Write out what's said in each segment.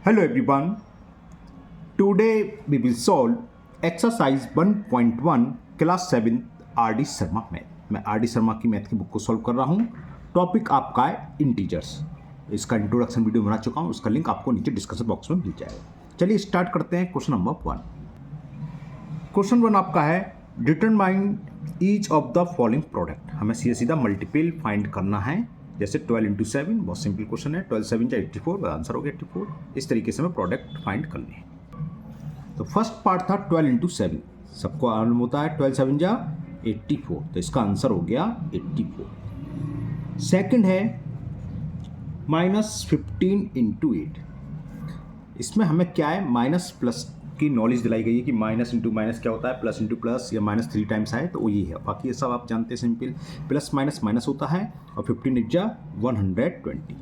Hello everyone. Today we will solve exercise 1.1 class 7 R D Sharma math. मैं R D Sharma की math की book को solve कर रहा हूँ। टॉपिक आपका है इंटीजर्स। इसका इंट्रोडक्शन वीडियो बना चुका हूँ, उसका लिंक आपको नीचे डिस्क्रिप्शन बॉक्स में मिल जाएगा। चलिए स्टार्ट करते हैं क्वेश्चन नंबर 1। क्वेश्चन 1 आपका है determine each of the following product. हमें सीधा मल्टीपल फाइंड करना है। जैसे 12 इंटू 7 बहुत सिंपल क्वेश्चन है। 12 7 जा 84, आंसर हो गया 84। इस तरीके से हमें प्रोडक्ट फाइंड करनी है। तो फर्स्ट पार्ट था 12 इंटू 7, सबको मालूम होता है 12 7 जा 84, तो इसका आंसर हो गया 84। सेकंड है -15 इंटू 8। इसमें हमें क्या है, माइनस प्लस की नॉलेज दिलाई गई है कि माइनस इंटू माइनस क्या होता है, प्लस इंटू प्लस या माइनस 3 टाइम्स आए तो वो ये है। बाकी ये सब आप जानते हैं, सिंपल प्लस माइनस माइनस होता है। और 15 8 जा 120,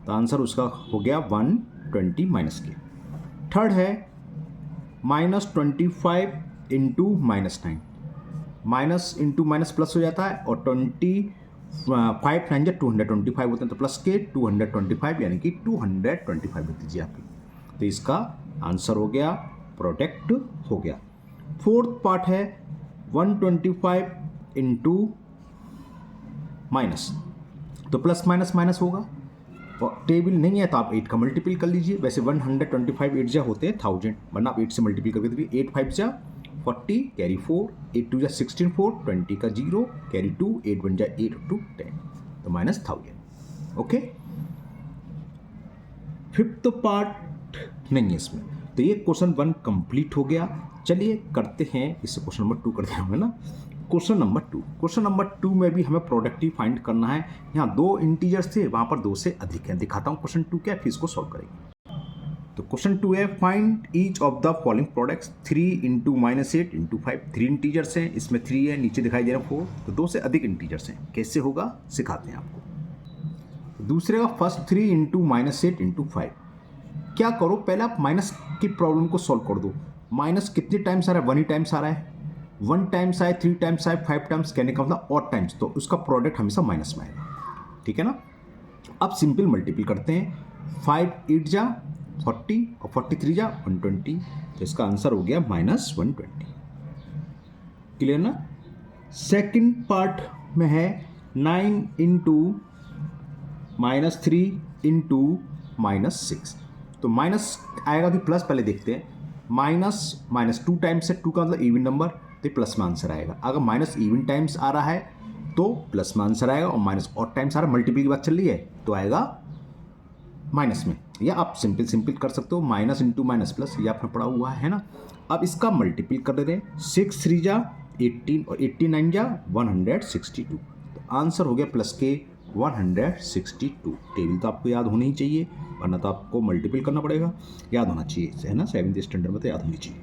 तो आंसर उसका हो गया 120 माइनस के। थर्ड है -25 into -9। Minus into minus plus हो जाता है और 25 9 जा 225 होते हैं, तो प्लस के 225 यानी कि 225 लिख दीजिए आपकी। तो इसका आंसर हो गया, प्रोडक्ट हो गया। फोर्थ पार्ट है 125 इंटू माइनस, तो प्लस माइनस माइनस होगा। और टेबल नहीं है तो आप 8 का मल्टीपल कर लीजिए। वैसे 125 8 जा होते हैं 1000, वरना आप 8 से मल्टीपल करके देखिए। 8 5 जा 40, कैरी 4, 8 2 जा 16 4, 20 का 0, कैरी 2, 8 1 जा 8 2 10, तो -1000। ओके, फिफ्थ पार्ट नहीं है इसमें। तो ये क्वेश्चन 1 कंप्लीट हो गया। चलिए करते हैं इससे क्वेश्चन नंबर 2 कर दिया हमें ना। क्वेश्चन नंबर 2, क्वेश्चन नंबर 2 में भी हमें प्रोडक्ट ही फाइंड करना है। यहाँ 2 इंटीजर्स थे, वहाँ पर 2 से अधिक है। दिखाता हूँ क्वेश्चन 2 क्या है, फिर इसको सॉल्व करेंगे। तो क्वेश्चन 2 है find each of the following products. 3 into -8 into 5। 3 integers हैं, इसमें 3 है, नीचे दिखाई दे रहा है 4, तो 2 से अधिक इंटीजर्स हैं। कैसे होगा सिखाते हैं आपको। दूसरे का फर्स्ट 3 इंटू -8 इंटू 5। क्या करो, पहले आप माइनस की प्रॉब्लम को सॉल्व कर दो। माइनस कितने टाइम्स आ रहा है, 1 ही टाइम्स आ रहा है। 1 टाइम्स आए, 3 टाइम्स आए, 5 टाइम्स, कहने का मतलब और टाइम्स, तो उसका प्रोडक्ट हमेशा माइनस में आएगा। ठीक है ना। अब सिंपल मल्टीपल करते हैं। 5 8 जा 40 और 43 जा 120, तो इसका आंसर हो गया -120। क्लियर ना। सेकेंड पार्ट में है 9 इंटू -3 इंटू -6। तो माइनस आएगा कि प्लस, पहले देखते हैं। माइनस 2 टाइम्स है, 2 का मतलब इवन नंबर, तो प्लस में आंसर आएगा। अगर माइनस इवन टाइम्स आ रहा है तो प्लस में आंसर आएगा, और माइनस और टाइम्स आ रहा है, मल्टीपल की बात चल रही है, तो आएगा माइनस में। या आप सिंपल कर सकते हो, माइनस इंटू माइनस प्लस, ये आपने पढ़ा हुआ है ना। अब इसका मल्टीपल कर दे रहे हैं। 6 3 जा 18 और 89 जा 162, तो आंसर हो गया प्लस के 162। टेबल तो आपको याद होनी ही चाहिए, वरना तो आपको मल्टीपल करना पड़ेगा। याद होना चाहिए, है ना, 7th स्टैंडर्ड में तो याद होनी चाहिए।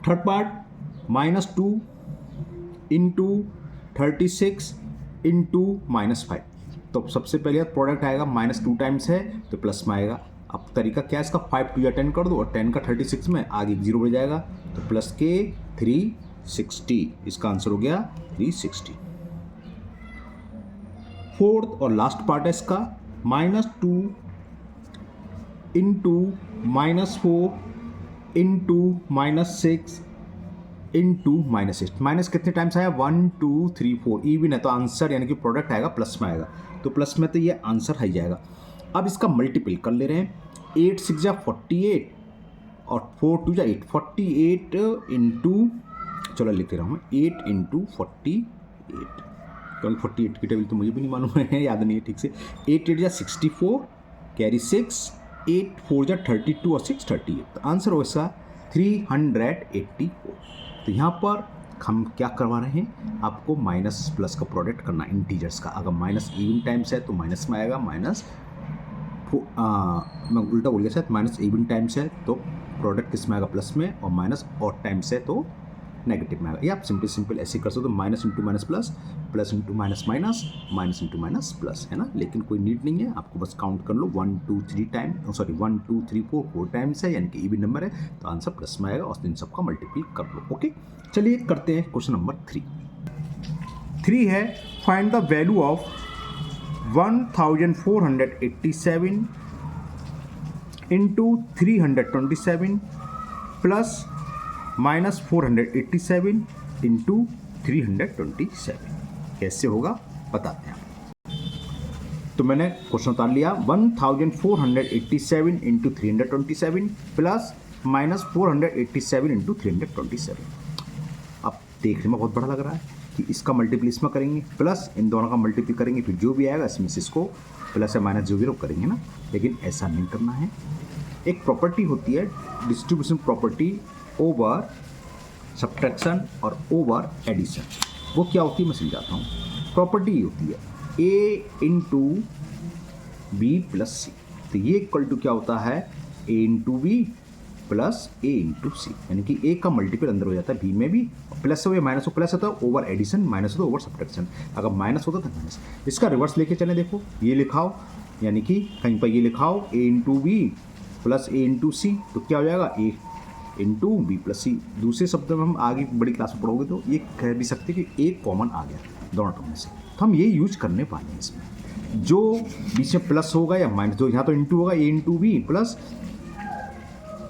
Third part -2 into 36 into -5। तो सबसे पहले प्रोडक्ट आएगा, -2 टाइम्स है तो प्लस में आएगा। अब तरीका क्या है इसका, 5 2 या 10 कर दो, और 10 का 36 में आगे 0 बढ़ जाएगा, तो प्लस के 360। इसका आंसर हो गया 360। फोर्थ और लास्ट पार्ट है इसका, -2 इंटू -4 इंटू -6 इंटू -8। माइनस कितने टाइम्स आया, 1 2 3 4, इवन है तो आंसर यानी कि प्रोडक्ट आएगा प्लस में आएगा, तो प्लस में तो ये आंसर आ जाएगा। अब इसका मल्टीपल कर ले रहे हैं। 8 6 जा 48 और 4 2 जा 8, 48 इंटू, चलो लिख रहा हूँ 8 इंटू 48। कल 48 की टेबल तो मुझे भी नहीं मालूम है, याद नहीं है ठीक से। 8 8 जा 64, कैरी 6, 8 4 जा 32 और 6 38, तो आंसर हो इसका 384। तो यहाँ पर हम क्या करवा रहे हैं, आपको माइनस प्लस का प्रोडक्ट करना इंटीजर्स का। अगर माइनस इवन टाइम्स है तो माइनस में आएगा, मैं उल्टा बोल गया शायद, माइनस इवन टाइम्स है तो प्रोडक्ट किस में आएगा, प्लस में, और माइनस और टाइम्स है तो नेगेटिव में आएगा। ये आप सिंपल ऐसे कर सकते हो, minus into minus plus, plus into minus minus, minus into minus plus, है ना। लेकिन कोई नीड नहीं है, आपको बस काउंट कर लो 1 2 3 टाइम, सॉरी 1 2 3 4 टाइम्स है, यानी कि इवन नंबर है, तो आंसर प्लस में आएगा, और इन सबका मल्टीपल कर लो। ओके, चलिए करते हैं क्वेश्चन नंबर 3। 3 है find the value of 1487 into 327 plus minus 487 into 327 कैसे होगा बताते हैं। तो मैंने क्वेश्चन उतार लिया 1487 इंटू 327 प्लस माइनस 487 इंटू 327। अब देखने में बहुत बड़ा लग रहा है कि इसका मल्टीपल इसमें करेंगे प्लस इन दोनों का मल्टीपल करेंगे, फिर जो भी आएगा इसमें से इसको प्लस या माइनस जो भी करेंगे ना, लेकिन ऐसा नहीं करना है। एक प्रॉपर्टी होती है डिस्ट्रीब्यूशन प्रॉपर्टी ओवर सब्ट्रैक्शन और ओवर एडिशन। वो क्या होती है मैं समझाता हूँ। प्रॉपर्टी ये होती है ए इंटू बी प्लस सी। तो ये इक्वल टू क्या होता है A into B plus A into सी, यानी कि ए का मल्टीपल अंदर हो जाता है बी में भी, प्लस हो या माइनस हो, प्लस होता है ओवर एडिशन, माइनस होता है ओवर सब्ट्रैक्शन। अगर माइनस होता तो माइनस। इसका रिवर्स लेके चले, देखो ये लिखाओ, यानी कि कहीं पर ये लिखाओ ए into B plus A into सी, तो क्या हो जाएगा ए इंटू बी प्लस सी। दूसरे शब्दों में हम आगे बड़ी क्लास में पढ़ोगे तो ये कह भी सकते कि एक कॉमन आ गया दोनों टर्म में से, तो हम ये यूज करने वाले हैं इसमें। जो बीच में प्लस होगा या माइनस, जो यहाँ तो इंटू होगा ए into B plus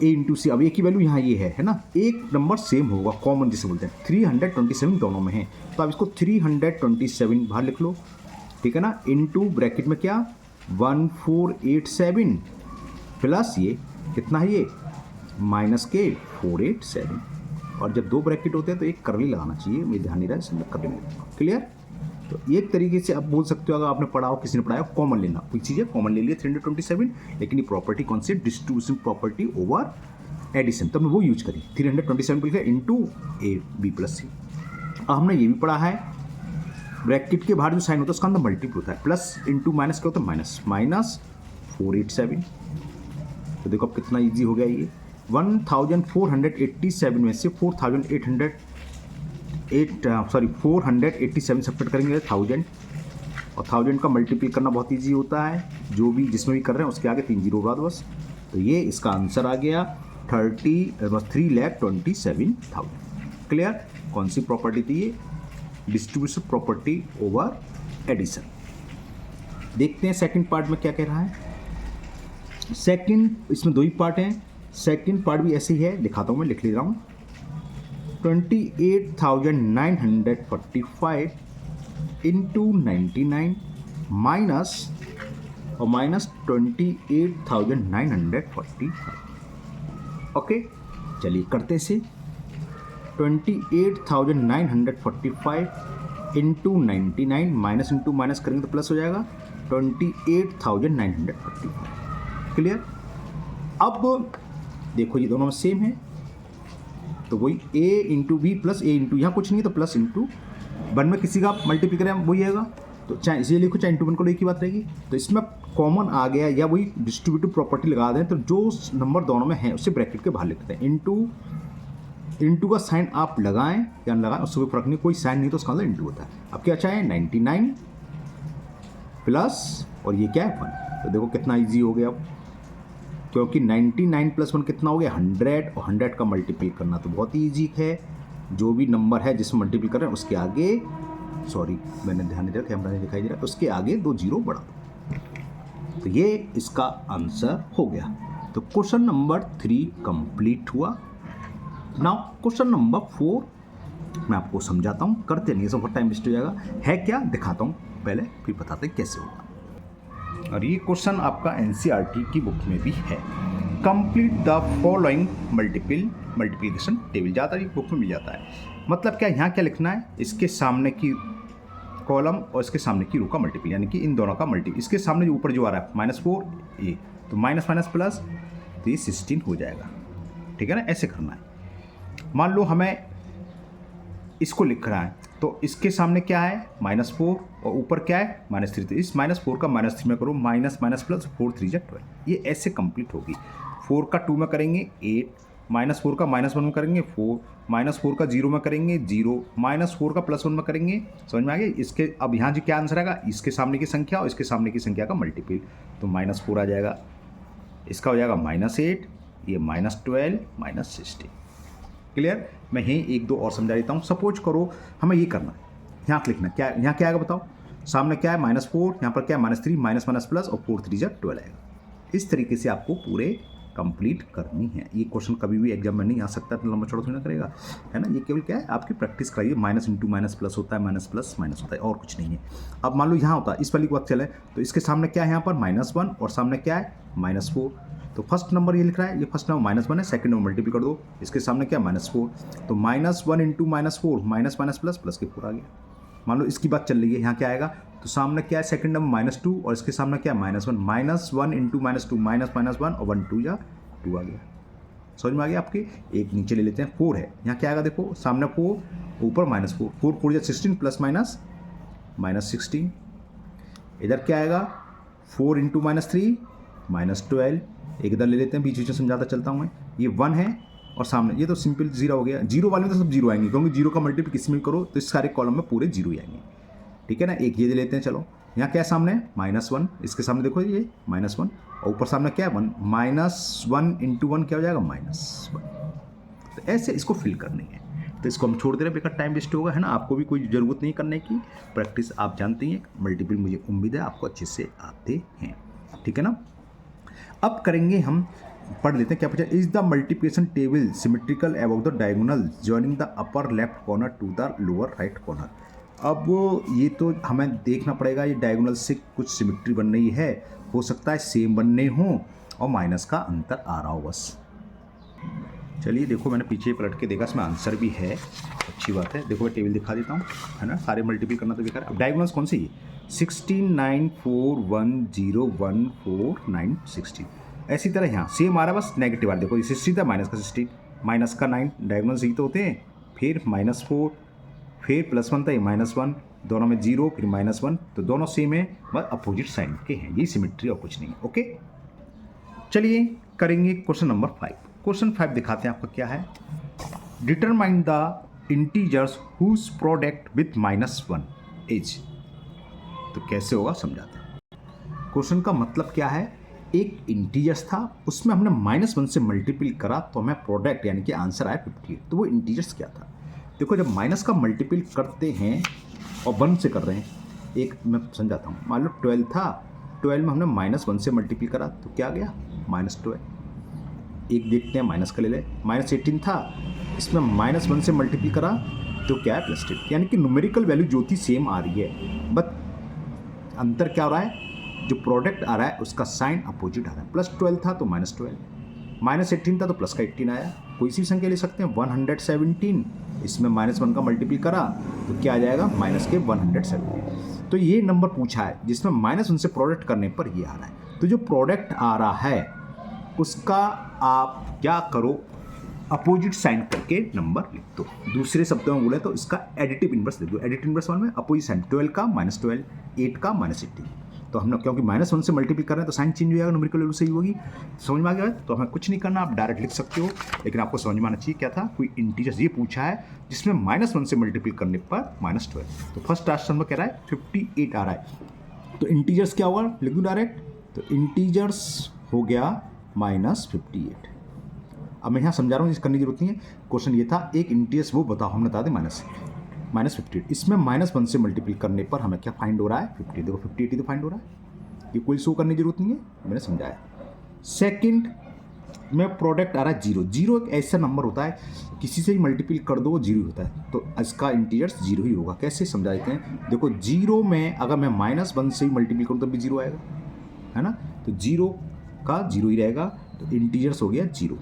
A into सी। अब ए की वैल्यू यहाँ ये है ना, एक नंबर सेम होगा कॉमन जिसे बोलते हैं। 327 दोनों में है, तो आप इसको 327 बाहर लिख लो, ठीक है ना, इंटू ब्रैकेट में क्या 1487 प्लस ये कितना है ये माइनस के 487। और जब दो ब्रैकेट होते हैं तो एक करली लगाना चाहिए, मुझे ध्यान नहीं रहा है इसलिए करली में लिखूंगा। क्लियर। तो एक तरीके से आप बोल सकते हो, अगर आपने पढ़ा हो, किसी ने पढ़ाया, कॉमन लेना, कोई चीज़ है कॉमन ले लिया 327, लेकिन ये प्रॉपर्टी कौन सी, डिस्ट्रीब्यूशन प्रॉपर्टी ओवर एडिशन, तो हमने वो यूज करी 327 लिखा इंटू ए बी प्लस सी। अब हमने ये भी पढ़ा है ब्रैकेट के बाहर जो साइन होता है उसका अंदर मल्टीपल होता है, प्लस इंटू माइनस क्या होता है माइनस, माइनस 487। तो देखो अब कितना ईजी हो गया ये। 1487 में से 487 सब्ट्रैक्ट करेंगे 1000, और 1000 का मल्टीपल करना बहुत इजी होता है, जो भी जिसमें भी कर रहे हैं उसके आगे 3 जीरो बाद बस। तो ये इसका आंसर आ गया 3,27,000। क्लियर। कौन सी प्रॉपर्टी थी ये, डिस्ट्रीब्यूशन प्रॉपर्टी ओवर एडिशन। देखते हैं सेकंड पार्ट में क्या कह रहा है। सेकंड, इसमें दो ही पार्ट हैं, सेकंड पार्ट भी ऐसे ही है, दिखाता हूँ मैं, लिख ले रहा हूँ 28,945 इंटू 99 माइनस और माइनस 28,945। ओके चलिए करते से 28,945 इंटू 99 माइनस इंटू माइनस करेंगे तो प्लस हो जाएगा 28,945। क्लियर। अब देखो ये दोनों में सेम है, तो वही a into B plus A into, यहाँ कुछ नहीं तो प्लस इंटू वन में किसी का मल्टीप्लाई करें वही आएगा, तो चाहे इसे लिखो चाहे इंटू वन को एक ही बात रहेगी। तो इसमें कॉमन आ गया, या वही डिस्ट्रीब्यूटिव प्रॉपर्टी लगा दें, तो जो नंबर दोनों में है उससे ब्रैकेट के बाहर लिखते हैं। इंटू का साइन आप लगाएं या न लगाएं उससे कोई फर्क नहीं, कोई साइन नहीं तो उसका मतलब इंटू होता है। अब क्या चाहे 99 प्लस और ये क्या है 1, तो देखो कितना ईजी हो गया अब, क्योंकि 99 प्लस 1 कितना हो गया 100, और 100 का मल्टीपल करना तो बहुत ही ईजी है। जो भी नंबर है जिसमें मल्टीपल कर रहे हैं उसके आगे, सॉरी मैंने ध्यान नहीं दिया, कैमरा नहीं दिखाई दे रहा, उसके आगे 2 जीरो बढ़ा दो, तो ये इसका आंसर हो गया। तो क्वेश्चन नंबर 3 कंप्लीट हुआ। नाउ क्वेश्चन नंबर 4 मैं आपको समझाता हूँ, करते नहीं सब टाइम वेस्ट हो जाएगा, है क्या दिखाता हूँ पहले, फिर बताते हैं कैसे होगा। और ये क्वेश्चन आपका एनसीईआरटी की बुक में भी है। Complete the following multiplication table, ज़्यादा ये बुक में मिल जाता है। मतलब क्या, यहाँ क्या लिखना है, इसके सामने की कॉलम और इसके सामने की रो का मल्टीपल, यानी कि इन दोनों का मल्टीपल, इसके सामने जो ऊपर जो आ रहा है -4 ये, तो माइनस माइनस प्लस, तो ये 16 हो जाएगा, ठीक है ना, ऐसे करना है। मान लो हमें इसको लिख रहा है, तो इसके सामने क्या है -4 और ऊपर क्या है -3, तो इस -4 का -3 में करो, माइनस माइनस प्लस 4 3 जा 12, ये ऐसे कंप्लीट होगी। 4 का 2 में करेंगे 8, -4 का -1 में करेंगे 4, -4 का 0 में करेंगे 0, -4 का +1 में करेंगे, समझ में आ गया। इसके अब यहाँ जी क्या आंसर आएगा, इसके सामने की संख्या और इसके सामने की संख्या का मल्टीपल, तो -4 आ जाएगा, इसका हो जाएगा -8, ये -12 -16। क्लियर। मैं यहीं 1 2 और समझा देता हूँ। सपोज करो हमें ये करना है, यहाँ लिखना क्या, यहाँ क्या आएगा बताओ, सामने क्या है -4, यहाँ पर क्या है -3, माइनस माइनस प्लस और 4 3 जा 12 आएगा। इस तरीके से आपको पूरे कंप्लीट करनी है। ये क्वेश्चन कभी भी एग्जाम में नहीं आ सकता, तो लंबा चौड़ा थोड़ी ना करेगा, है ना। ये केवल क्या है, आपकी प्रैक्टिस कराइए। माइनस इंटू माइनस प्लस होता है, माइनस प्लस माइनस होता है, और कुछ नहीं है। अब मान लो यहाँ होता है, इस वाली की बात चले तो इसके सामने क्या है, यहाँ पर -1 और सामने क्या है -4। तो फर्स्ट नंबर ये लिख रहा है, ये फर्स्ट नंबर -1 है, सेकंड नंबर मल्टीप्लाई कर दो, इसके सामने क्या -4, तो -1 into -4 minus minus plus plus के 4 आ गया। मान लो इसकी बात चल रही है, यहाँ क्या आएगा, तो सामने क्या है सेकंड नंबर -2 और इसके सामने क्या है -1, -1 इंटू -2 -1 और 1 2 या 2 आ गया। समझ में आ गया आपके। एक नीचे ले लेते हैं, 4 है, यहाँ क्या आएगा देखो, सामने 4 ऊपर -4, 4 4 या 16 प्लस माइनस -16। इधर क्या आएगा, 4 इंटू -3 -12। एक इधर ले लेते हैं, बीच बीच में समझाता चलता हूँ मैं। ये 1 है और सामने ये तो सिंपल 0 हो गया। 0 वाले में तो सब 0 आएंगे, क्योंकि 0 का मल्टीपल किसी में करो तो इस सारे कॉलम में पूरे 0 ही आएंगे, ठीक है ना। एक ये ले लेते हैं, चलो यहाँ क्या है सामने -1, इसके सामने देखो ये -1 और ऊपर सामने क्या है 1, -1 इंटू 1 क्या हो जाएगा -1। तो ऐसे इसको फिल करनी है, तो इसको हम छोड़ दे रहे हैं, बेकार टाइम वेस्ट होगा, है ना। आपको भी कोई ज़रूरत नहीं करने की, प्रैक्टिस आप जानते हैं। मल्टीपल मुझे उम्मीद है आपको अच्छे से आते हैं, ठीक है ना। अब करेंगे हम, पढ़ लेते हैं क्या पूछा। Is the multiplication table symmetrical about the diagonal joining the upper left corner to the lower right corner. अब ये तो हमें देखना पड़ेगा, ये डायगोनल से कुछ सिमेट्री बन रही है, हो सकता है सेम बनने हों और माइनस का अंतर आ रहा हो बस। चलिए देखो, मैंने पीछे पलट के देखा, इसमें आंसर भी है, अच्छी बात है। देखो मैं टेबल दिखा देता हूँ, है ना, सारे मल्टीपल करना तो बेकार। अब डायगोनल्स कौन सी है, 16 9 4 1 0 1 4 9 16। ऐसी तरह यहाँ सेम आ रहा है, बस नेगेटिव आ रहा है। देखो ये 16 था, माइनस का 16, माइनस का 9, डायगोनल्स ही तो होते हैं। फिर -4, फिर +1 था, ये -1, दोनों में 0, फिर -1, तो दोनों सेम है, बस अपोजिट साइन के हैं। ये सिमेट्री और कुछ नहीं, ओके। चलिए करेंगे क्वेश्चन नंबर 5। क्वेश्चन 5 दिखाते हैं आपका क्या है। Determine the integers whose product with -1 is. तो कैसे होगा समझाते हैं। क्वेश्चन का मतलब क्या है, एक इंटीजर्स था, उसमें हमने -1 से मल्टीपल करा तो हमें प्रोडक्ट यानी कि आंसर आया 58। तो वो इंटीजर्स क्या था, देखो जब माइनस का मल्टीपल करते हैं और 1 से कर रहे हैं, एक मैं समझाता हूँ। मान लो 12 था, 12 में हमने -1 से मल्टीपल करा तो क्या आ गया -12। एक देखते हैं माइनस का ले ले, -18 था, इसमें -1 से मल्टीपल करा तो क्या है +10। यानी कि न्यूमेरिकल वैल्यू जो थी सेम आ रही है, बट अंतर क्या हो रहा है, जो प्रोडक्ट आ रहा है उसका साइन अपोजिट आ रहा है। +12 था तो -12, -18 था तो प्लस का 18 आया। कोई सी संख्या ले सकते हैं, 117, इसमें -1 का मल्टीपल करा तो क्या आ जाएगा -117। तो ये नंबर पूछा है जिसमें -1 से प्रोडक्ट करने पर ये आ रहा है। तो जो प्रोडक्ट आ रहा है उसका आप क्या करो, अपोजिट साइन करके नंबर लिख दो। दूसरे शब्दों में बोले तो इसका एडिटिव इनवर्स लिख दो। एडिटिव इनवर्स वन में अपोजिट साइन, 12 का -12, 8 का -18। तो हमने क्योंकि -1 से मल्टीपल कर रहे हैं तो साइन चेंज हो जाएगा, न्यूमेरिकल वैल्यू सही होगी। समझ में आ गया है? तो हमें कुछ नहीं करना, आप डायरेक्ट लिख सकते हो, लेकिन आपको समझ में आना चाहिए क्या था। कोई इंटीजर्स ये पूछा है जिसमें -1 से मल्टीपल करने पर -12। तो फर्स्ट ऑप्शन में कह रहा है 58 आ रहा है, तो इंटीजर्स क्या होगा लिख दूँ डायरेक्ट। तो इंटीजर्स हो गया -58। अब मैं यहाँ समझा रहा हूँ, इसकी करने की जरूरत नहीं है। क्वेश्चन ये था एक इंटीजर्स वो बताओ, हमने बता दें -58। इसमें -1 से मल्टीपल करने पर हमें क्या फाइंड हो रहा है 58। देखो 58 ही तो फाइंड हो रहा है, ये कोई शो करने की जरूरत नहीं है, मैंने समझाया। सेकंड में प्रोडक्ट आ रहा है 0। 0 एक ऐसा नंबर होता है किसी से ही मल्टीपल कर दो वो 0 होता है, तो इसका इंटीजर्स 0 ही होगा। कैसे समझा देते हैं, देखो 0 में अगर मैं -1 से ही मल्टीपल करूँ तब भी 0 आएगा, है ना। तो 0 का 0 ही रहेगा, तो इंटीजर्स हो गया 0।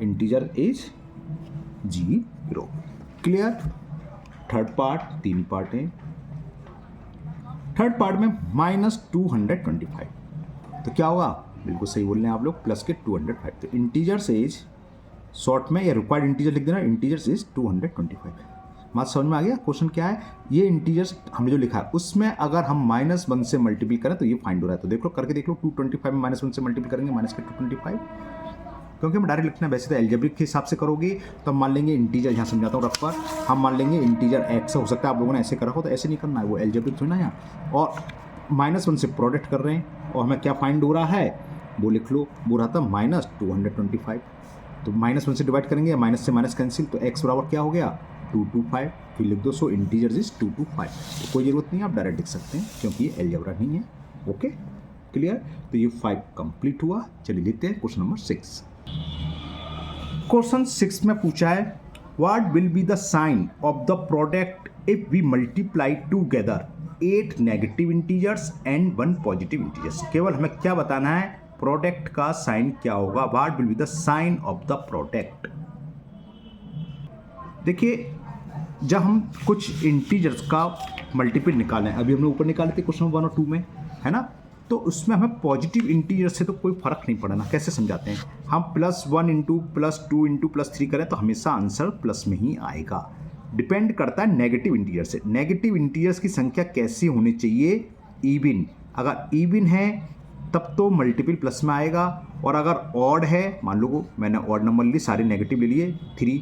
Integer is 0। Clear. Third part, 3 part है। थर्ड पार्ट में -225, तो क्या होगा, बिल्कुल सही बोल रहे हैं आप लोग, प्लस के 205। तो इंटीजर्स इज शॉर्ट में या रिक्वायर्ड इंटीजर लिख देना, इंटीजर्स इज 225। बात समझ में आ गया। क्वेश्चन क्या है, ये इंटीजर्स हमने जो लिखा है उसमें अगर हम -1 से मल्टीपल करें तो ये फाइंड हो रहा है। तो देख लो, करके देख लो, 225 में -1 से मल्टीपल करेंगे -225, क्योंकि हम डायरेक्ट लिखना है। वैसे तो एल्जेब्रिक के हिसाब से करोगे तो हम मान लेंगे इंटीजर, यहाँ समझाता हूँ रफ पर, हम मान लेंगे इंटीजर x हो सकता है, आप लोगों ने ऐसे करा हो, तो ऐसे नहीं करना है, वो एल्जेब्रिक थोड़ी ना यहाँ। और -1 से प्रोडक्ट कर रहे हैं और हमें क्या फाइंड हो रहा है वो लिख लो, वो रहा था -225। तो -1 से डिवाइड करेंगे, माइनस से माइनस कैंसिल, तो x बराबर क्या हो गया 225। फिर लिख दो सो इंटीजर इज 225। तो कोई ज़रूरत नहीं है, आप डायरेक्ट लिख सकते हैं क्योंकि ये एल्जेब्रा नहीं है। Okay, clear. तो ये 5 कंप्लीट हुआ। चलिए देखते हैं क्वेश्चन नंबर 6। क्वेश्चन 6 में पूछा है what will be the sign of the product if we multiply together 8 negative integers and 1 positive integers. केवल हमें क्या बताना है, प्रोडक्ट का साइन क्या होगा। What will be the sign of the product. देखिए जब हम कुछ इंटीजर्स का मल्टीपल निकालें, अभी हमने ऊपर निकाले थे क्वेश्चन 1 और 2 में, है ना, तो उसमें हमें पॉजिटिव इंटीजर से तो कोई फर्क नहीं पड़ना। कैसे समझाते हैं, हम +1 इंटू +2 इंटू +3 करें तो हमेशा आंसर प्लस में ही आएगा। डिपेंड करता है नेगेटिव इंटीजर से। नेगेटिव इंटीजर्स की संख्या कैसी होनी चाहिए, इवन। अगर इवन है तब तो मल्टीपल प्लस में आएगा, और अगर ऑड है, मान लो मैंने ऑड नंबर लिए, सारे नेगेटिव ले लिए 3,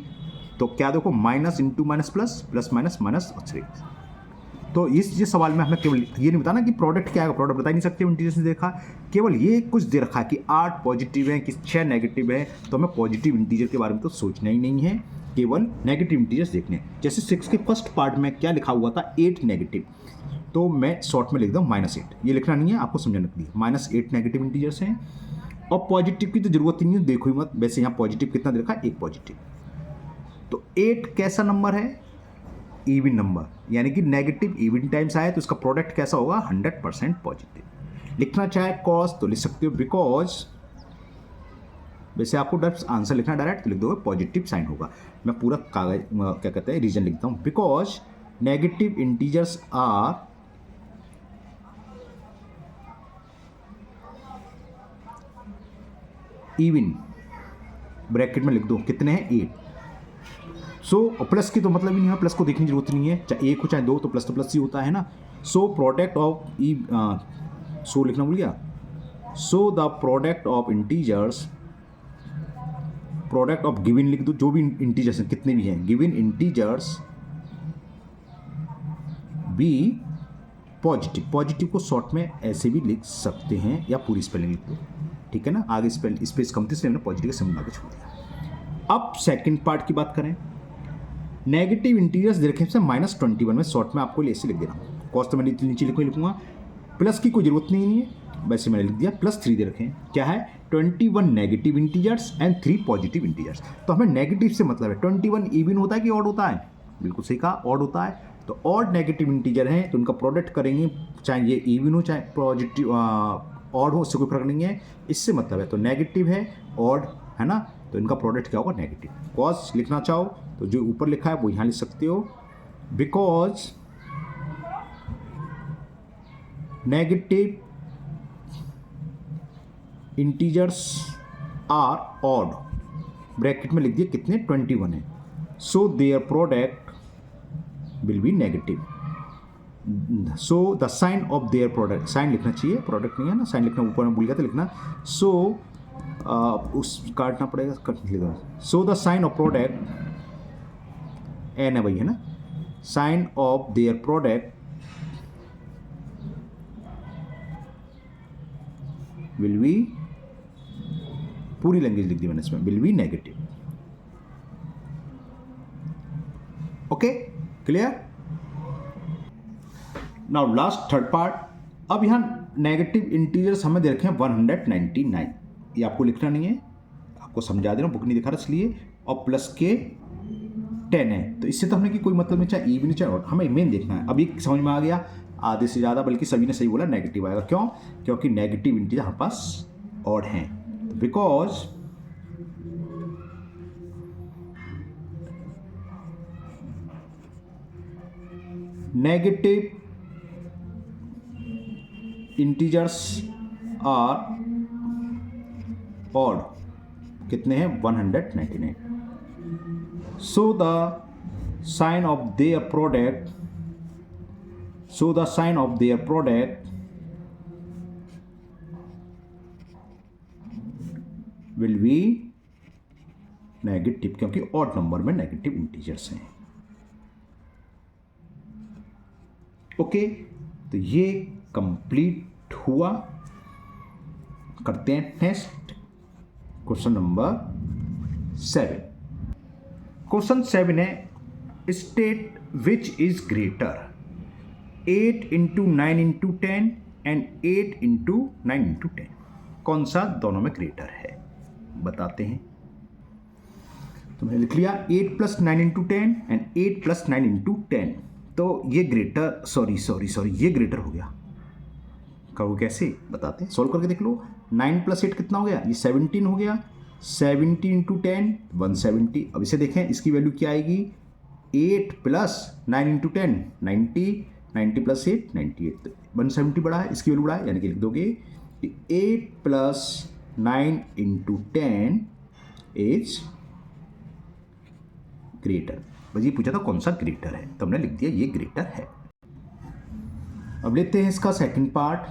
तो क्या देखो minus into minus plus, plus minus minus और 3। तो इस सवाल में हमें केवल ये नहीं बताना कि प्रोडक्ट क्या है, प्रोडक्ट बता ही नहीं सकते इंटीजर्स ने देखा, केवल ये कुछ दे रखा है कि 8 पॉजिटिव है कि 6 नेगेटिव है, तो हमें पॉजिटिव इंटीजर के बारे में तो सोचना ही नहीं है, केवल नेगेटिव इंटीजर्स देखने हैं। जैसे 6 के फर्स्ट पार्ट में क्या लिखा हुआ था, 8 नेगेटिव, तो मैं शॉर्ट में लिख दूँ -8, ये लिखना नहीं है, आपको समझाने के लिए। -8 नेगेटिव इंटीजर्स हैं, और पॉजिटिव की तो जरूरत ही नहीं है, देखो ही मत। वैसे यहाँ पॉजिटिव कितना दे रखा है, 1 पॉजिटिव। तो 8 कैसा नंबर है, इवन नंबर, यानी कि नेगेटिव इवन टाइम्स आए तो इसका प्रोडक्ट कैसा होगा, 100% पॉजिटिव। लिखना चाहे कॉज तो लिख सकते हो बिकॉज, वैसे आपको आंसर लिखना डायरेक्ट तो लिख दोगे पॉजिटिव साइन होगा। मैं पूरा कागज क्या कहते हैं रीजन लिखता हूँ, because negative integers are even, bracket में लिख दो कितने हैं, 8। सो प्लस की तो मतलब ही नहीं है, प्लस को देखने की जरूरत नहीं है, चाहे 1 हो चाहे 2, तो प्लस ही होता है ना। सो प्रोडक्ट ऑफ सो लिखना भूल गया। So the product of integers, product of given लिख दो, जो भी इंटीजर्स हैं कितने भी हैं, given integers be positive. Positive को शॉर्ट में ऐसे भी लिख सकते हैं, या पूरी स्पेलिंग लिख दो, ठीक है ना। आगे स्पेस कम थी इसलिए हमने पॉजिटिव के सिंबल आगे छोड़ दिया। अब सेकंड पार्ट की बात करें, नेगेटिव इंटीजर्स दे रखे हैं -21 में, शॉर्ट में आपको ऐसे लिख देना। कॉस तो मैं नीचे लिखूंगा, प्लस की कोई जरूरत नहीं है, वैसे मैंने लिख दिया +3 दे रखे हैं। क्या है, 21 negative integers and 3 positive integers. तो हमें नेगेटिव से मतलब है 21 इवन होता है कि ऑड होता है, बिल्कुल सही कहा, ऑड होता है। तो ऑड नेगेटिव इंटीजर हैं तो उनका प्रोडक्ट करेंगे, चाहे ये इवन हो चाहे पॉजिटिव ऑड हो, उससे कोई फर्क नहीं है, इससे मतलब है। तो नेगेटिव है, ऑड है ना, तो इनका प्रोडक्ट क्या होगा, नेगेटिव। कॉज लिखना चाहो तो जो ऊपर लिखा है वो यहाँ लिख सकते हो, because negative integers are odd, bracket में लिख दिए कितने, 21 है। So their product will be negative. So the sign of their product, sign लिखना चाहिए, प्रोडक्ट नहीं है ना, साइन लिखना ऊपर में भूल गया था लिखना। सो उस काटना पड़ेगा, कट लिख दो। So the sign of product, एन है भाई, है ना, sign of their product will be, पूरी लैंग्वेज लिख दी मैंने इसमें, will be negative. Okay, clear. Now last third part. अब यहां नेगेटिव इंटीजर्स हमें दे रखे हैं 199, ये आपको लिखना नहीं है, आपको समझा दे रहा हूं, बुक नहीं दिखा रहा इसलिए। और प्लस के 10 है, तो इससे तो हमने की कोई मतलब नहीं, चाहे इवन चाहे ऑड, हमें मेन देखना है। अभी समझ में आ गया, आधे से ज़्यादा, बल्कि सभी ने सही बोला, नेगेटिव आएगा। क्यों, क्योंकि नेगेटिव इंटीजर हमारे पास ऑड हैं, तो because negative integers are odd, कितने हैं, 199। So the sign of their product, so the sign of their product will be negative, क्योंकि ऑड नंबर में नेगेटिव इंटीजर्स हैं। ओके, तो ये कंप्लीट हुआ। करते हैं नेक्स्ट क्वेश्चन नंबर 7। क्वेश्चन 7 है, state which is greater 8 × 9 × 10 and 8 into 9 into 10, कौन सा दोनों में ग्रेटर है बताते हैं। तो मैंने लिख लिया 8 plus 9 into 10 and 8 plus 9 into 10, तो ये ग्रेटर सॉरी ये ग्रेटर हो गया। कहो कैसे बताते हैं, सोल्व करके देख लो। 9 प्लस 8 कितना हो गया, ये 17 हो गया। 70 इंटू 10 170। अब इसे देखें, इसकी वैल्यू क्या आएगी, 8 प्लस 9 इंटू 10 90, 90 प्लस 8 98, तो 170 बड़ा है, इसकी वैल्यू बड़ा है, यानी कि लिख दोगे 8 प्लस 9 इंटू 10 इज ग्रेटर। बस ये पूछा था कौन सा ग्रेटर है, तो हमने लिख दिया ये ग्रेटर है। अब लेते हैं इसका सेकंड पार्ट,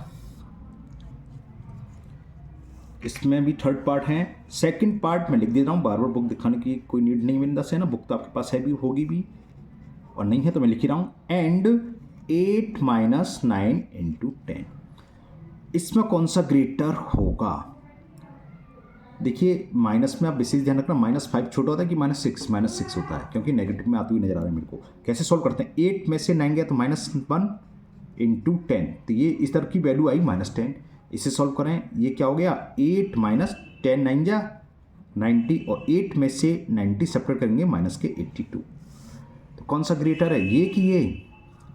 इसमें भी थर्ड पार्ट है। सेकंड पार्ट में लिख देता हूँ, बार बार बुक दिखाने की कोई नीड नहीं बिंदा से ना, बुक तो आपके पास है भी, होगी भी, और नहीं है तो मैं लिख रहा हूँ एंड 8 माइनस 9 इंटू 10, इसमें कौन सा ग्रेटर होगा। देखिए माइनस में आप विशेष ध्यान रखना, -5 छोटा होता है कि -6 होता है, क्योंकि नेगेटिव में आते हुए नजर आ रहा है मेरे को। कैसे सॉल्व करते हैं, 8 में से 9 गया तो -1 इंटू 10, तो ये इस तरफ की वैल्यू आई -10। इसे सॉल्व करें, ये क्या हो गया 8 माइनस 10 9 जा 90, और 8 में से 90 सेपरेट करेंगे माइनस के 82, तो कौन सा ग्रेटर है, ये कि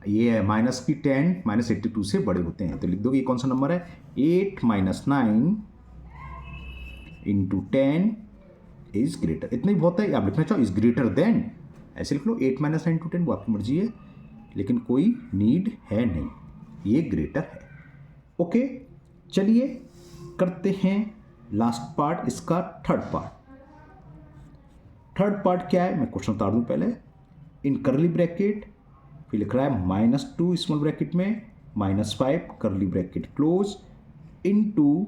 ये है माइनस की 10 -82 से बड़े होते हैं, तो लिख दोगे ये कौन सा नंबर है, 8 माइनस 9 इंटू 10 इज ग्रेटर। इतना ही बहुत है, आप लिखना चाहो इज ग्रेटर देन, ऐसे लिख लो 8 माइनस 9 इंटू 10, वो आपकी मर्जी है, लेकिन कोई नीड है नहीं, ये ग्रेटर है। ओके, चलिए करते हैं लास्ट पार्ट, इसका थर्ड पार्ट। थर्ड पार्ट क्या है, मैं क्वेश्चन उतार दूं पहले। इन करली ब्रैकेट, फिर लिख रहा है -2 स्मॉल ब्रैकेट में -5 करली ब्रैकेट क्लोज इनटू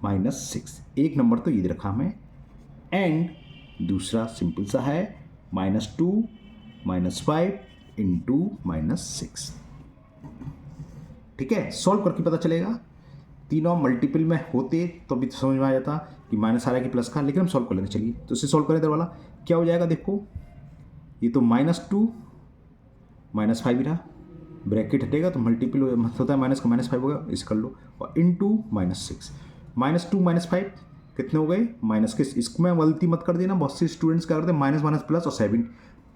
-6, एक नंबर तो ये दे रखा हमें, एंड दूसरा सिंपल सा है -2 -5 इंटू -6। ठीक है, सॉल्व करके पता चलेगा, तीनों मल्टीपल में होते तो भी समझ में आ जाता कि माइनस आ रहा है कि प्लस का, लेकिन हम सॉल्व कर लेंगे। चलिए तो इसे सॉल्व करें, इधर वाला क्या हो जाएगा, देखो ये तो -2 -5 ही रहा, ब्रैकेट हटेगा तो मल्टीपल होता है माइनस का, -5 हो गया, इसे कर लो, और इनटू -6, -2 -5 कितने हो गए माइनस के, इसमें गलती मत कर देना, बहुत से स्टूडेंट्स क्या करते हैं माइनस माइनस प्लस और 7,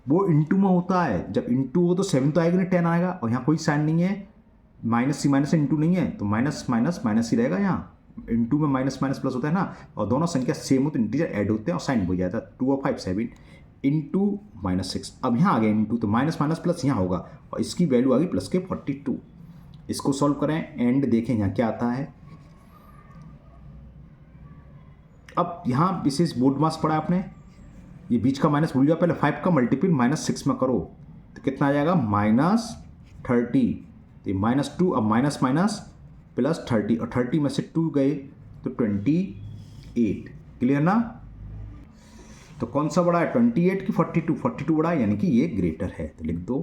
वो इंटू में होता है, जब इंटू हो तो 7 तो आएगा नहीं 10 आएगा, और यहाँ कोई साइन नहीं है, माइनस से इंटू नहीं है, तो माइनस माइनस माइनस ही रहेगा, यहाँ इंटू में माइनस माइनस प्लस होता है ना, और दोनों संख्या सेम हो तो इंटीजर ऐड होते हैं और साइन हो जाता है, 2 और 5 7 इंटू -6, अब यहाँ आ गया इंटू, तो माइनस माइनस प्लस यहाँ होगा, और इसकी वैल्यू आ गई प्लस के 42। इसको सॉल्व करें, एंड देखें यहाँ क्या आता है। अब यहाँ विशेष बोर्ड मास पढ़ा आपने, ये बीच का माइनस भूल जाओ, पहले 5 का मल्टीपल -6 में करो तो कितना आ जाएगा -30, तो -2, अब माइनस माइनस प्लस 30, और 30 में से 2 गए तो 28, क्लियर ना। तो कौन सा बड़ा है 28 की 42, 42 बड़ा है, यानी कि ये ग्रेटर है, तो लिख दो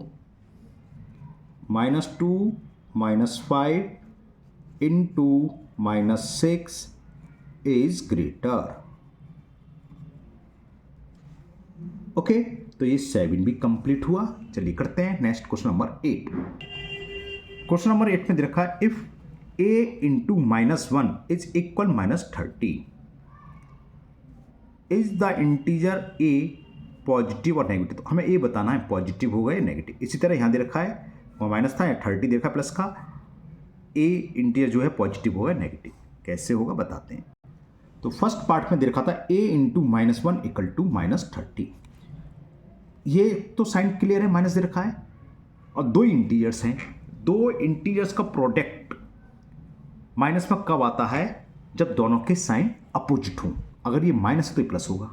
-2 -5 इंटू -6 इज ग्रेटर। ओके, तो ये 7 भी कंप्लीट हुआ। चलिए करते हैं next question number 8। Question number 8 में दे रखा है if a into -1 is equal -30, is the integer a positive और नेगेटिव, तो हमें a बताना है पॉजिटिव होगा या नेगेटिव। इसी तरह यहाँ दे रखा है, वो माइनस था, या 30 दे रखा है प्लस का, a इंटीजर जो है पॉजिटिव होगा नेगेटिव, कैसे होगा बताते हैं। तो फर्स्ट पार्ट में दे रखा था a इंटू -1 इक्वल टू -30, ये तो साइन क्लियर है, माइनस दे रखा है, और दो इंटीजर्स हैं, दो इंटीजर्स का प्रोडक्ट माइनस में कब आता है, जब दोनों के साइन अपोजिट हों। अगर ये माइनस है तो ये प्लस होगा,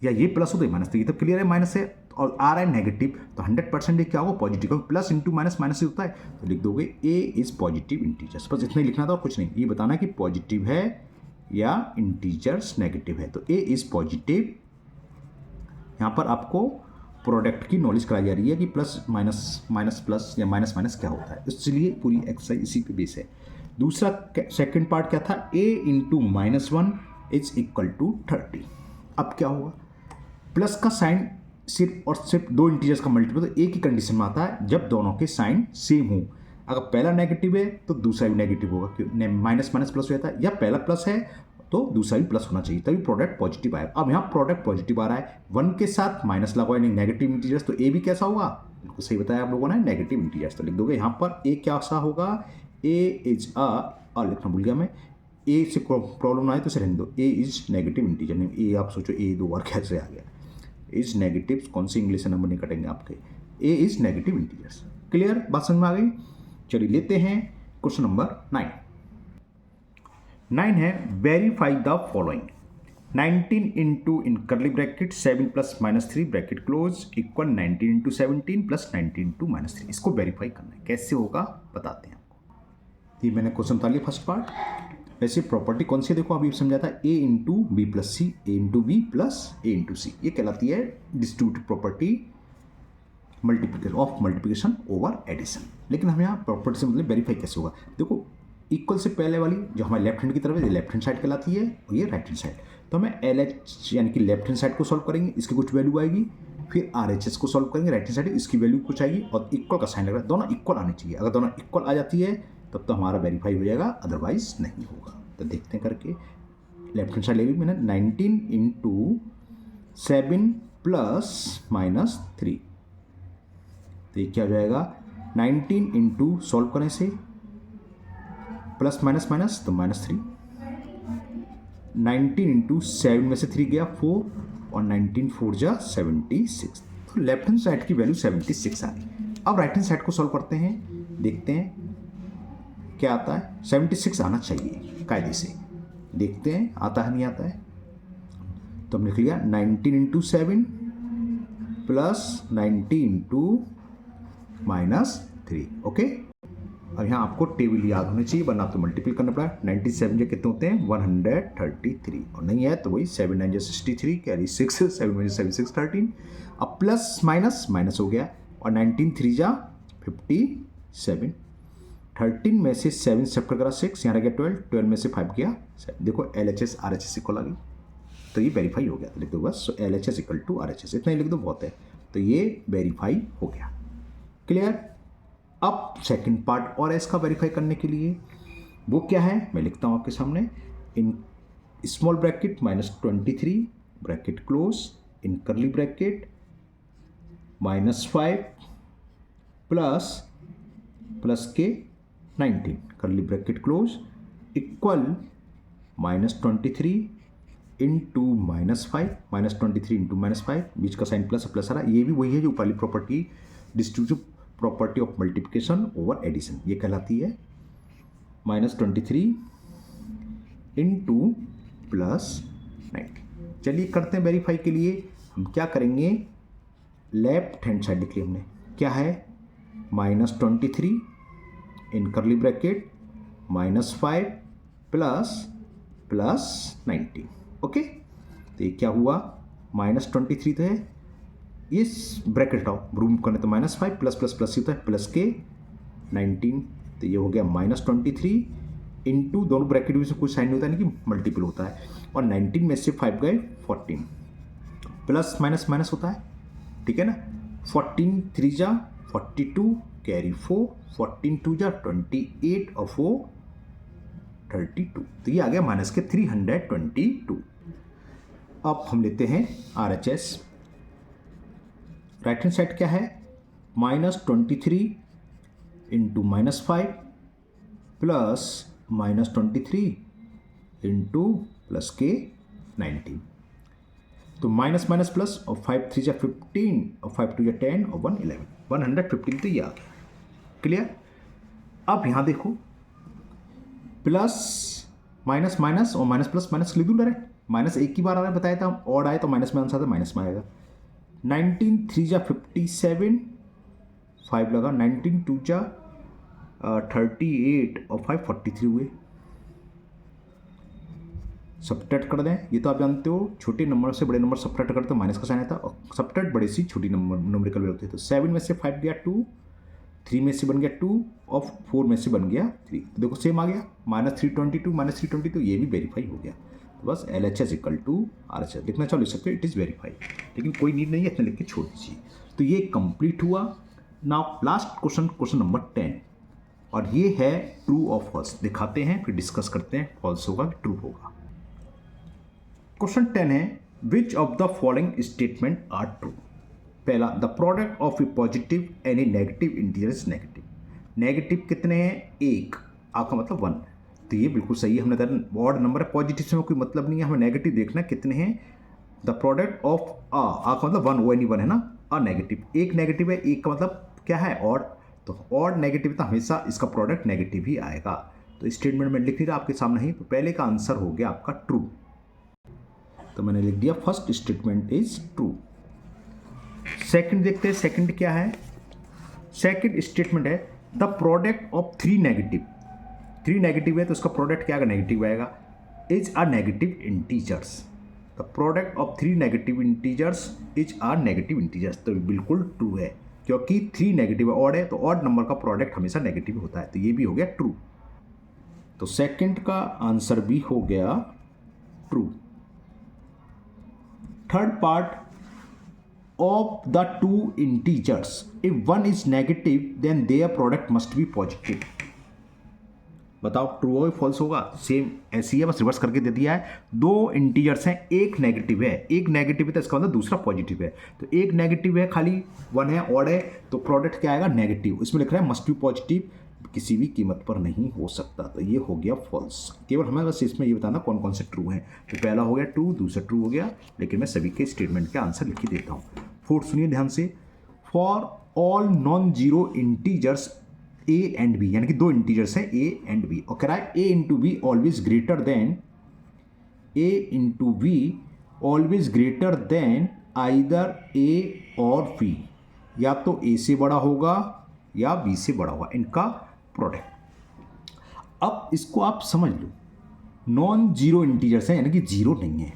या ये प्लस हो तो ये माइनस, तो ये तो क्लियर है माइनस है, और आ रहा है नेगेटिव, तो 100% ये क्या होगा पॉजिटिव, क्योंकि प्लस इंटू माइनस माइनस ही होता है, तो लिख दोगे ए इज पॉजिटिव इंटीजर्स। बस इतना ही लिखना था और कुछ नहीं, ये बताना कि पॉजिटिव है या इंटीजर्स नेगेटिव है, तो ए इज पॉजिटिव। यहाँ पर आपको प्रोडक्ट की नॉलेज कराई जा रही है कि प्लस माइनस माइनस प्लस या माइनस माइनस क्या होता है, इसलिए पूरी एक्सरसाइज इसी पे बेस है। दूसरा सेकंड पार्ट क्या था, a into -1 is equal to 30। अब क्या होगा, प्लस का साइन सिर्फ और सिर्फ दो इंटीजर्स का मल्टीपल, तो एक ही कंडीशन में आता है जब दोनों के साइन सेम हो। अगर पहला नेगेटिव है तो दूसरा भी नेगेटिव होगा, क्यों माइनस माइनस प्लस हो जाता है, या पहला प्लस है तो दूसरा भी प्लस होना चाहिए, तभी प्रोडक्ट पॉजिटिव आएगा। अब यहाँ प्रोडक्ट पॉजिटिव आ रहा है, 1 के साथ माइनस लगा यानी नेगेटिव इंटीजर्स, तो ए भी कैसा होगा, बिल्कुल सही बताया आप लोगों ने, नेगेटिव इंटीजर्स। तो लिख दोगे यहाँ पर ए क्या सा होगा, ए इज लिखना भूल गया मैं, ए से प्रॉब्लम ना आए तो इसे रहने दो, ए इज नेगेटिव इंटीजर। नहीं, ए आप सोचो ए 2 बार कैसे आ गया, इज नेगेटिव, कौन सी इंग्लिश से नंबर नहीं कटेंगे आपके, ए इज नेगेटिव इंटीजर्स। क्लियर, बात समझ में आ गई। चलिए लेते हैं क्वेश्चन नंबर 9। 9 है वेरीफाई द फॉलोइंग, 19 इंटू इन करली bracket 7 plus minus 3 bracket close equal 19 into 17 plus 19 into minus 3। इसको वेरीफाई करना है, कैसे होगा बताते हैं आपको। ये मैंने क्वेश्चन बता लिया फर्स्ट पार्ट। वैसे प्रॉपर्टी कौन सी है देखो, अभी समझा था, A into B plus C, A into B plus A into C, ये कहलाती है distributive property multiplication of multiplication over addition. लेकिन हम यहाँ प्रॉपर्टी से मतलब वेरीफाई कैसे होगा, देखो इक्वल से पहले वाली जो हमारे लेफ्ट हैंड की तरफ है, ये लेफ्ट हैंड साइड कहलाती है और ये राइट हैंड साइड। तो हमें एल एच यानी कि लेफ्ट हैंड साइड को सॉल्व करेंगे, इसकी कुछ वैल्यू आएगी, फिर आर एच एस को सॉल्व करेंगे राइट हैंड साइड, इसकी वैल्यू कुछ आएगी, और इक्वल का साइन लग रहा है, दोनों इक्वल आनी चाहिए। अगर दोनों इक्वल आ जाती है तब तो हमारा वेरीफाई हो जाएगा, अदरवाइज नहीं होगा। तो देखते हैं करके, लेफ्ट हैंड साइड ले ली मैंने, 19 इंटू 7 प्लस माइनस 3, तो ये क्या हो जाएगा, 19 इंटू सॉल्व करें से प्लस माइनस माइनस तो माइनस 3, 19 इंटू 7 में से 3 गया 4, और 19 4 जा 76, तो लेफ्ट हैंड साइड की वैल्यू 76 आ गई। अब राइट हैंड साइड को सॉल्व करते हैं, देखते हैं क्या आता है, 76 आना चाहिए कायदे से, देखते हैं आता है नहीं आता है। तो हमने लिख लिया 19 into 7 plus 90 into minus 3, okay. और यहाँ आपको टेबल याद होनी चाहिए, वरना आपको मल्टीपल करना पड़ा। 97 जो कितने होते हैं 133, और नहीं है तो वही 7 9 63 कैरी 6, 7 7 6 13। अब प्लस माइनस माइनस हो गया, और 19 3 जा 57, 13 में से 7 सेप्टर करा 6, यहाँ रह गया 12, 12 में से 5 गया 7। देखो L H S R H S equal आ गई, तो ये वेरीफाई हो गया। तो लिख दो बस L H S equal to R H S, इतना ही लिख दो बहुत है, तो ये वेरीफाई हो गया। क्लियर। अब सेकंड पार्ट और इसका वेरीफाई करने के लिए वो क्या है, मैं लिखता हूँ आपके सामने, in small bracket -23 bracket close in करली ब्रैकेट -5 प्लस के 19 करली bracket close equal -23 into -5, -23 into -5, बीच का साइन प्लस प्लस आ रहा है, ये भी वही है जो पहली property distributive property of multiplication over addition, ये कहलाती है -23 इंटू +90। चलिए करते हैं वेरीफाई के लिए, हम क्या करेंगे, लेफ्ट हैंड साइड लिख लिया हमने, क्या है -23 इन करली ब्रैकेट -5 प्लस 90, ओके। तो ये क्या हुआ, -23 तो है, इस ब्रैकेट हटाओ रूम करने तो -5 प्लस प्लस प्लस होता है प्लस के 19, तो ये हो गया -23 इंटू, दोनों ब्रैकेट में से कोई साइन नहीं होता है, नहीं कि मल्टीपल होता है, और 19 में से 5 गए 14, प्लस माइनस माइनस होता है, ठीक है ना। 14 3 जा 42 कैरी 4, 14 2 जा 28 और 4 32, तो ये आ गया माइनस के 322। अब हम लेते हैं are H S. Right hand side क्या है, -23 इंटू -5 प्लस -23 इंटू प्लस के 19, तो माइनस माइनस प्लस, और 5 3 जा 15 और 5 2 जा 10 और 1 11, 115, तो ये आ गया। क्लियर। अब यहाँ देखो प्लस माइनस माइनस और माइनस प्लस माइनस लिख दूँ डायरेक्ट, माइनस एक ही बार आ रहा है, बताया था ऑड आए तो माइनस में आंसर था, माइनस में आएगा। 19 3 जा 57, 5 लगा, 19 2 जा 38 और 5 43 हुए। सब्ट्रैक्ट कर दें, ये तो आप जानते हो छोटे नंबर से बड़े नंबर सब्ट्रैक्ट करते तो माइनस का साइन आता है, और सब्ट्रैक्ट बड़े सी छोटी नंबर न्यूमेरिकल वैल्यू होती है। तो 7 में से 5 गया 2, 3 में से बन गया 2 और 4 में से बन गया 3, तो देखो सेम आ गया, -322 ये भी वेरीफाई हो गया। तो बस L H S equal to R H S लिखना चाहो लिख सकते हो, इट इज़ वेरीफाई, लेकिन कोई नीड नहीं है, इतना लिख के छोड़ दीजिए। तो ये कंप्लीट हुआ। Now last question, question number 10। और ये है ट्रू और फॉल्स। दिखाते हैं फिर डिस्कस करते हैं, फॉल्स होगा कि ट्रू होगा। क्वेश्चन 10 है which of the following statement are true. पहला, the product of a positive and a negative integer is negative. Negative कितने हैं? एक, आपका मतलब 1, तो ये बिल्कुल सही है। हमने देखा ऑड नंबर है, पॉजिटिव से कोई मतलब नहीं है, हमें नेगेटिव देखना है कितने हैं। द प्रोडक्ट ऑफ आपका मतलब 1, ओ एनी 1 है ना, अ नेगेटिव, एक नेगेटिव है, एक का मतलब क्या है? ऑड, तो ऑड नेगेटिव तो हमेशा इसका प्रोडक्ट नेगेटिव ही आएगा। तो स्टेटमेंट में लिख लिया आपके सामने ही, तो पहले का आंसर हो गया आपका ट्रू, तो मैंने लिख दिया first statement is true. Second देखते हैं, सेकंड क्या है? सेकंड स्टेटमेंट है the product of 3 negative, 3 negative है तो उसका प्रोडक्ट क्या आएगा? नेगेटिव आएगा, is a negative integers. The product of 3 negative integers is a negative integers, तो बिल्कुल ट्रू है क्योंकि 3 नेगेटिव है, ऑड है, तो ऑड नंबर का प्रोडक्ट हमेशा नेगेटिव होता है, तो ये भी हो गया ट्रू। तो सेकंड का आंसर भी हो गया true. Third part of the two integers, if one is negative then their product must be positive। बताओ ट्रू होगा फॉल्स होगा? सेम ऐसी है, बस रिवर्स करके दे दिया है। 2 इंटीजर्स हैं, एक नेगेटिव है, एक नेगेटिव है तो इसका मतलब दूसरा पॉजिटिव है, तो एक नेगेटिव है खाली, 1 है, ऑड है, तो प्रोडक्ट क्या आएगा? नेगेटिव। इसमें लिख रहा है मस्ट बी पॉजिटिव, किसी भी कीमत पर नहीं हो सकता, तो ये हो गया फॉल्स। केवल हमें बस इसमें ये बताना कौन कौन से ट्रू हैं। तो पहला हो गया ट्रू, दूसरा ट्रू हो गया, लेकिन मैं सभी के स्टेटमेंट के आंसर लिख ही देता हूँ। फोर्थ सुनिए ध्यान से, for all non zero integers A and B, यानी कि 2 इंटीजर्स हैं ए एंड बी, और कह रहा है A into B always greater than, A into B always greater than either A और बी, या तो ए से बड़ा होगा या बी से बड़ा होगा इनका प्रोडक्ट। अब इसको आप समझ लो, नॉन जीरो इंटीजर्स हैं यानी कि जीरो नहीं है,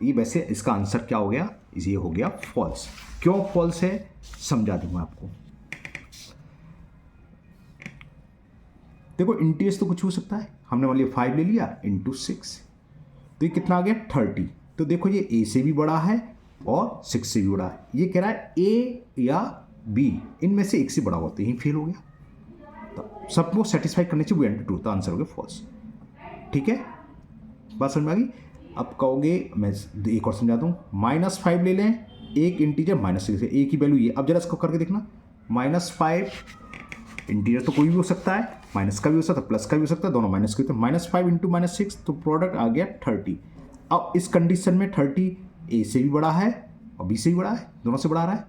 ये वैसे इसका आंसर क्या हो गया? ये हो गया फॉल्स। क्यों फॉल्स है समझा दूंगा आपको। देखो इंटीजर्स तो कुछ हो सकता है, हमने मान लिया 5 ले लिया इंटू 6, तो ये कितना आ गया? 30। तो देखो ये ए से भी बड़ा है और 6 से भी बड़ा है, ये कह रहा है ए या बी इनमें से एक से बड़ा होता है, यही फेल हो गया। तो सबको सेटिस्फाई करने से वो एंड ट्रू, तो आंसर हो गया फॉल्स। ठीक है, बात समझ में आ गई? अब कहोगे मैं एक और समझा दूँ, -5 ले लें, एक इंटीजर -6 है, एक ही वैल्यू ये। अब जरा इसको करके देखना, -5 इंटीजर तो कोई भी हो सकता है, माइनस का भी हो सकता है, प्लस का भी हो सकता है, दोनों माइनस के होते हैं। -5 इंटू -6 तो प्रोडक्ट आ गया 30। अब इस कंडीशन में 30 ए से भी बड़ा है और बी से भी बड़ा है, दोनों से बड़ा आ रहा है।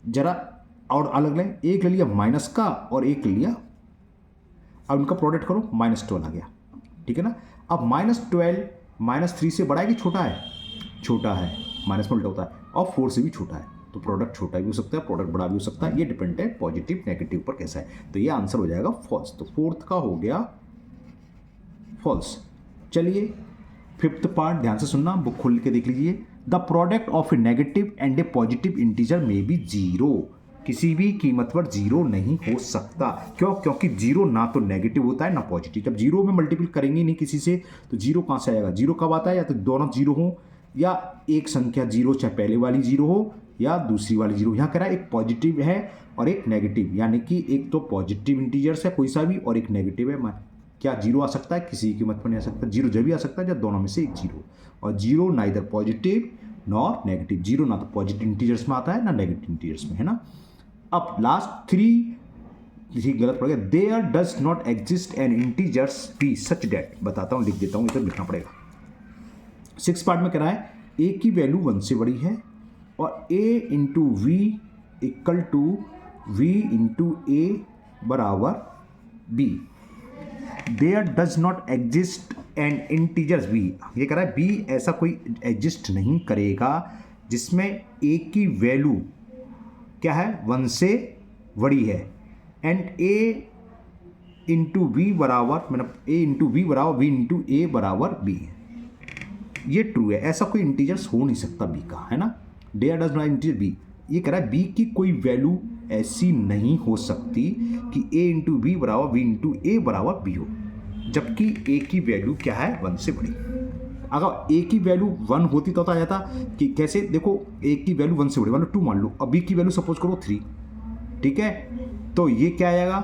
जरा और अलग लें, एक ले लिया माइनस का और एक ले लिया, अब इनका प्रोडक्ट करो, -12 आ गया। ठीक है ना? अब -12 -3 से बड़ा है कि छोटा है? छोटा है, माइनस में उल्टा होता है, और 4 से भी छोटा है, तो प्रोडक्ट छोटा भी हो सकता है, प्रोडक्ट बड़ा भी हो सकता है, ये डिपेंड है पॉजिटिव नेगेटिव पर कैसा है। तो ये आंसर हो जाएगा फॉल्स। तो फोर्थ का हो गया फॉल्स। चलिए फिफ्थ पार्ट ध्यान से सुनना, बुक खोल के देख लीजिए। The product of A negative and A positive integer में बी जीरो, किसी भी कीमत पर जीरो नहीं हो सकता। क्यों? क्योंकि जीरो ना तो नेगेटिव होता है ना पॉजिटिव। जब जीरो में मल्टीपल करेंगे नहीं किसी से तो जीरो कहाँ से आएगा? जीरो कब आता है? या तो दोनों जीरो हो, या एक संख्या जीरो, चाहे पहले वाली जीरो हो या दूसरी वाली जीरो। यहाँ कह रहा है एक पॉजिटिव है और एक नेगेटिव, यानी कि एक तो पॉजिटिव इंटीजर्स है कोई सा भी और एक नेगेटिव है। क्या जीरो आ सकता है? किसी की कीमत पर नहीं आ सकता। जीरो जब भी आ सकता है जब दोनों में से एक जीरो, और जीरो ना इधर पॉजिटिव नॉर नेगेटिव। जीरो ना तो पॉजिटिव इंटीजर्स में आता है ना नेगेटिव इंटीजर्स में, है ना। अब लास्ट 3 किसी गलत पड़ गया। There does not exist an integers P such that, बताता हूँ, लिख देता हूँ, इधर लिखना पड़ेगा। 6 पार्ट में कह रहा है ए की वैल्यू 1 से बड़ी है और a into v equal to v into a बराबर b। There does not exist an integers b, ये कह रहा है b ऐसा कोई एग्जिस्ट नहीं करेगा जिसमें a की वैल्यू क्या है? 1 से बड़ी है, एंड a इंटू वी बराबर, मतलब a इंटू वी बराबर v इंटू ए बराबर b है। ये ट्रू है, ऐसा कोई इंटीजर्स हो नहीं सकता b का, है ना। There does not integer b, ये कह रहा है b की कोई वैल्यू ऐसी नहीं हो सकती कि a इंटू वी बराबर v इंटू ए बराबर b हो, जबकि a की वैल्यू क्या है? 1 से बड़ी। अगर a की वैल्यू 1 होती तो आ जाता कि कैसे? देखो a की वैल्यू 1 से बड़ी, मतलब 2 मान लो, अब b की वैल्यू सपोज करो 3, ठीक है, तो ये क्या आएगा?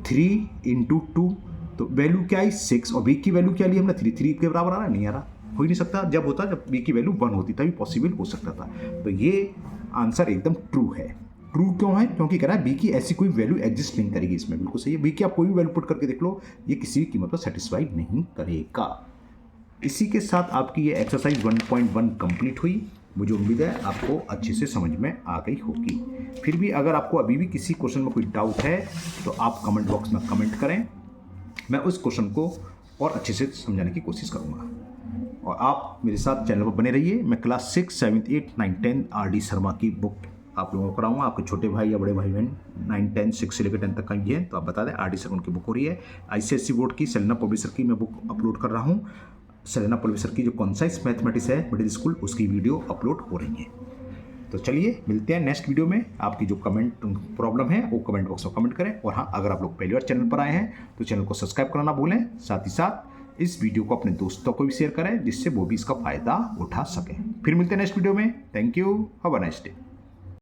3 इंटू 2, तो वैल्यू क्या आई 6, और बी की वैल्यू क्या ली हमने 3, 3 के बराबर आ रहा है, नहीं आ रहा, हो ही नहीं सकता। जब होता जब बी की वैल्यू 1 होती तभी पॉसिबल हो सकता था। तो ये आंसर एकदम ट्रू है। ट्रू क्यों है? क्योंकि कह रहा है बी की ऐसी कोई वैल्यू एग्जिस्ट नहीं करेगी इसमें। बिल्कुल सही है, बी की आप कोई भी वैल्यू पुट करके देख लो, ये किसी भी कीमत पर सेटिस्फाई नहीं करेगा। इसी के साथ आपकी ये एक्सरसाइज 1.1 कंप्लीट हुई। मुझे उम्मीद है आपको अच्छे से समझ में आ गई होगी। फिर भी अगर आपको अभी भी किसी क्वेश्चन में कोई डाउट है तो आप कमेंट बॉक्स में कमेंट करें, मैं उस क्वेश्चन को और अच्छे से समझाने की कोशिश करूँगा। और आप मेरे साथ चैनल पर बने रहिए। मैं क्लास 6, 7, 8, 9, 10 RD शर्मा की बुक आप लोगों को कराऊंगा। आपके छोटे भाई या बड़े भाई बहन 9, 10, 6 से लेकर 10 तक का ही है तो आप बता दें, RD शर्मा की बुक हो रही है। ICSE बोर्ड की सेलेना पब्लिशर की मैं बुक अपलोड कर रहा हूँ। सेलेना पब्लिशर की जो कॉन्साइज मैथमेटिक्स है मिडिल स्कूल, उसकी वीडियो अपलोड हो रही है। तो चलिए मिलते हैं नेक्स्ट वीडियो में। आपकी जो कमेंट प्रॉब्लम है वो कमेंट बॉक्स में कमेंट करें। और हाँ, अगर आप लोग पहली बार चैनल पर आए हैं तो चैनल को सब्सक्राइब करना ना भूलें। साथ ही साथ इस वीडियो को अपने दोस्तों को भी शेयर करें जिससे वो भी इसका फ़ायदा उठा सकें। फिर मिलते हैं नेक्स्ट वीडियो में। Thank you, have a nice day.